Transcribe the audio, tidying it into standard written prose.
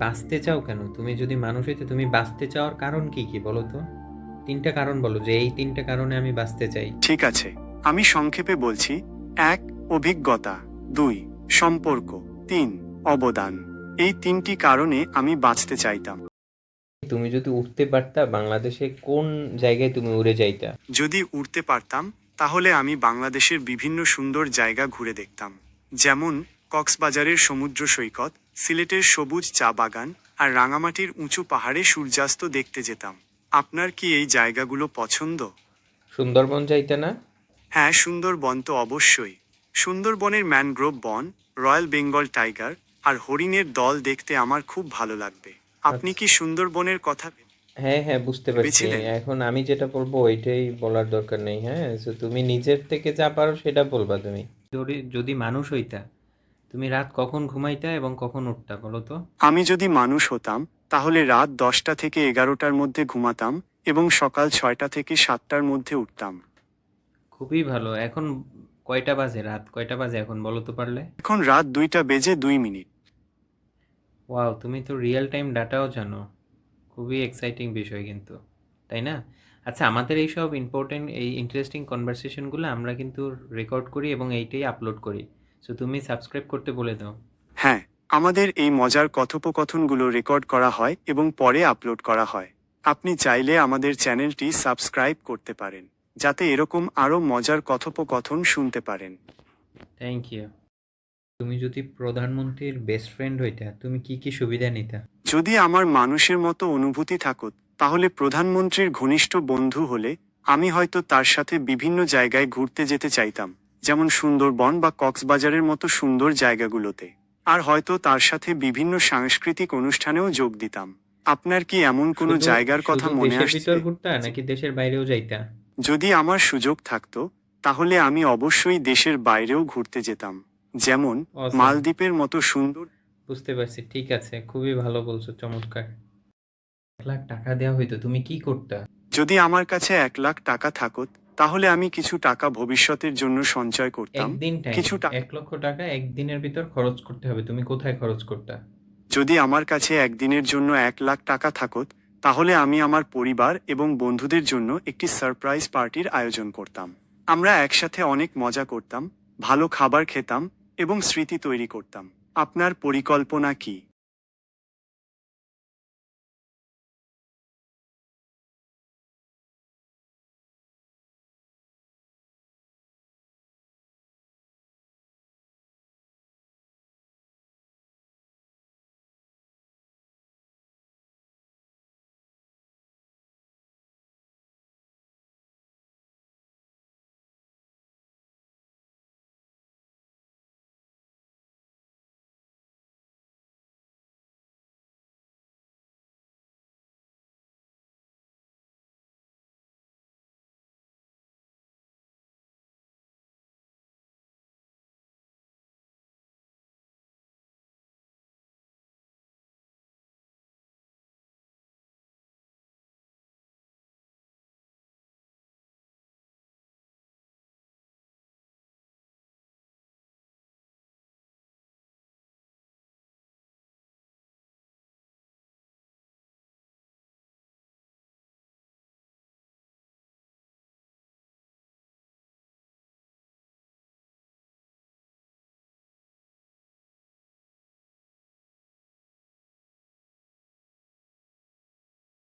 বাঁচতে চাও কেন? তুমি যদি মানুষ হইতে তুমি বাঁচতে চাওয়ার কারণ কি, কি বলো তো? ৩ টা কারণ বলো যে এই ৩ টা কারণে আমি বাঁচতে চাই। ঠিক আছে, আমি সংক্ষেপে বলছি। ১. অভিজ্ঞতা। ২. সম্পর্ক। ৩. অবদান। এই ৩টি কারণে আমি বাঁচতে চাইতাম। তুমি যদি উড়তে পারতা বাংলাদেশে কোন জায়গায় তুমি উড়ে যাইতা? যদি উড়তে পারতাম তাহলে আমি বাংলাদেশের বিভিন্ন সুন্দর জায়গা ঘুরে দেখতাম। যেমন কক্সবাজারের সমুদ্র সৈকত, সিলেটের সবুজ চা বাগান আর রাঙামাটির উঁচু পাহাড়ে সূর্যাস্ত দেখতে যেতাম। আপনার কি এই জায়গাগুলো পছন্দ? সুন্দরবন যাইতা না? হ্যাঁ, সুন্দরবন তো অবশ্যই। সুন্দরবনের ম্যানগ্রোভ বন, রয়্যাল বেঙ্গল টাইগার আর হরিণের দল দেখতে আমার খুব ভালো লাগবে। আপনি আচ্ছা। কি সুন্দরবনের কথা হ্যাঁ, হ্যাঁ, বুঝতে পারছি। ভেবেছিলেন? এখন আমি যেটা বলবো ওইটাই বলার দরকার নেই, হ্যাঁ? সো তুমি নিজের থেকে যা পারো সেটা বলবা তুমি। যদি মানুষ হইতা, তুমি রাত কখন ঘুমাইতা এবং কখন উঠতা বলো তো? আমি যদি মানুষ হতাম তাহলে রাত 10টা থেকে 11টার মধ্যে ঘুমাতাম এবং সকাল 6টা থেকে 7টার মধ্যে উঠতাম। খুবই ভালো। এখন কয়টা বাজে? রাত কয়টা বাজে এখন বলো তো পারলে? এখন রাত 2টা বেজে 2 মিনিট। ওয়াও! তুমি তো রিয়েল টাইম ডাটাও জানো। খুবই এক্সাইটিং বিষয় কিন্তু, তাই না? আচ্ছা, আমাদের এইসব ইম্পোর্টেন্ট এই ইন্টারেস্টিং কনভারসেশনগুলো আমরা কিন্তু রেকর্ড করি এবং এইটাই আপলোড করি। সো তুমি সাবস্ক্রাইব করতে বলে দাও। হ্যাঁ, আমাদের এই মজার কথোপকথনগুলো রেকর্ড করা হয় এবং পরে আপলোড করা হয়। আপনি চাইলে আমাদের চ্যানেলটি সাবস্ক্রাইব করতে পারেন, যাতে এরকম আরও মজার কথোপকথন শুনতে পারেন। Thank you. তুমি যদি প্রধানমন্ত্রীর বেস্ট ফ্রেন্ড হইতা, তুমি কি কি সুবিধা নিতা? যদি আমার মানুষের মতো অনুভূতি থাকত তাহলে প্রধানমন্ত্রীর ঘনিষ্ঠ বন্ধু হলে আমি হয়তো তার সাথে বিভিন্ন জায়গায় ঘুরতে যেতে চাইতাম, যেমন সুন্দরবন বা কক্সবাজারের মতো সুন্দর জায়গাগুলোতে। আর হয়তো তার সাথে বিভিন্ন সাংস্কৃতিক অনুষ্ঠানেও যোগ দিতাম। আপনার কি এমন কোনো শুধু জায়গার কথা শুধু মনে দেশের ভিতর আসছে? ঘুরতা নাকি দেশের বাইরেও যাইতা? যদি আমার সুযোগ থাকতো তাহলে আমি অবশ্যই দেশের বাইরেও ঘুরতে যেতাম, যেমন অসাম। মালদ্বীপের মতো সুন্দর। বুঝতে পারছি, ঠিক আছে, খুবই ভালো বলছো, চমৎকার। 1 লাখ টাকা দেওয়া হইতো তুমি কি করতা? যদি আমার কাছে 1 লাখ টাকা থাকত তাহলে আমি কিছু টাকা ভবিষ্যতের জন্য সঞ্চয় করতাম। একদিন টাইম, কিছু টাকা 1 লক্ষ টাকা একদিনের ভিতর খরচ করতে হবে, তুমি কোথায় খরচ করতা? যদি আমার কাছে একদিনের জন্য 1 লাখ টাকা থাকত তাহলে আমি আমার পরিবার এবং বন্ধুদের জন্য একটি সারপ্রাইজ পার্টির আয়োজন করতাম। আমরা একসাথে অনেক মজা করতাম, ভালো খাবার খেতাম এবং স্মৃতি তৈরি করতাম। আপনার পরিকল্পনা কি?